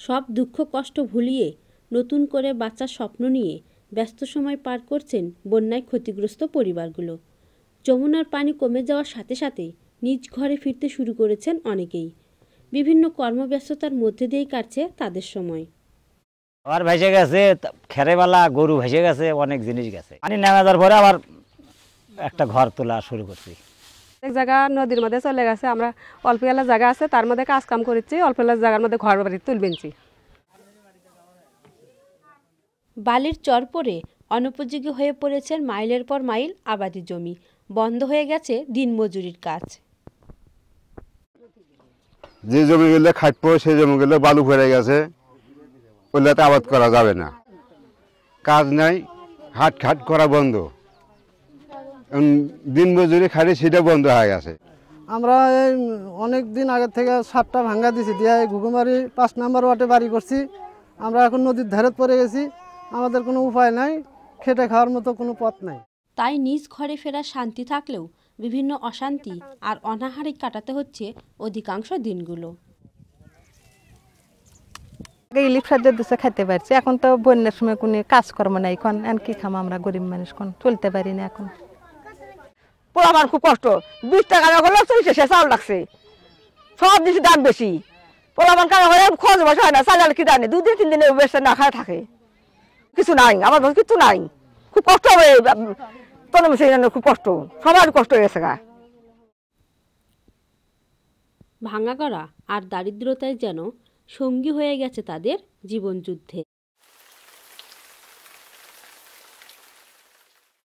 সব দুঃখ কষ্ট ভুলিয়ে নতুন করে বাচ্চার স্বপ্ন নিয়ে ব্যস্ত সময় পার করছেন বন্যায় ক্ষতিগ্রস্ত পরিবারগুলো। যমুনার পানি কমে যাওয়ার সাথে সাথে নিজ ঘরে ফিরতে শুরু করেছেন অনেকেই। বিভিন্ন কর্মব্যস্ততার মধ্যে দিয়েই কাটছে তাদের সময়। আর ভেসে গেছে খেরেবেলা, গরু ভেসে গেছে, অনেক জিনিস গেছে। পানি নেমে যাওয়ার পরে আবার একটা ঘর তোলা শুরু করছি। এক জায়গা নদীর মধ্যে চলে গেছে, আমরা অল্প এলা জায়গা আছে তার মধ্যে কাজ কাম করেছি, অল্প এলা জায়গার মধ্যে ঘর বাড়ি তুলবেনছি। বালির চর পড়ে অনুপযোগী হয়ে পড়েছেন মাইলের পর মাইল আবাদি জমি, বন্ধ হয়ে গেছে দিনমজুরির কাজ। যে জমিগুলো খাটবো সেই জমিগুলো বালু ভরে গেছে, ওগুলোতে আবাদ করা যাবে না, কাজ নাই, হাট করা বন্ধ, দিন মজুরি খালি সেটা বন্ধ হয়ে গেছে। আমরা এই অনেক দিন আগে থেকে সাপটা ভাঙ্গা দিছি, দিয়ে ঘুঘুমারি 5 নম্বর ওয়ার্ডে বাড়ি করছি। আমরা এখন নদীর ধারে পড়ে গেছি, আমাদের কোনো উপায় নাই, খেটে খাওয়ার মতো কোনো পথ নাই। তাই নিজ ঘরে ফেরার শান্তি থাকলেও বিভিন্ন অশান্তি আর অনাহারে কাটাতে হচ্ছে অধিকাংশ দিনগুলো। ইলিশ সাহায্য দিচ্ছে খাইতে পারছি, এখন তো বন্যার সময় কোনো কাজকর্ম নাই, এখন এখন কি খাম, আমরা গরিব মানুষ কোন চলতে পারি না। এখন আমার খুব কষ্ট, 20 টাকা হলে 40 চাউল লাগছে, সব জিনিসের দাম বেশি। পোলাপান কাজ হলে খরচ বসে হয় না, চাল কি জানে 2 দিন 3 দিনে বেশি না খায় থাকে, কিছু নাই, আমার কিছু নাই, খুব কষ্ট হবে, খুব কষ্ট, সবার কষ্ট হয়ে গেছে। ভাঙা গড়া আর দারিদ্রতায় যেন সঙ্গী হয়ে গেছে তাদের জীবনযুদ্ধে।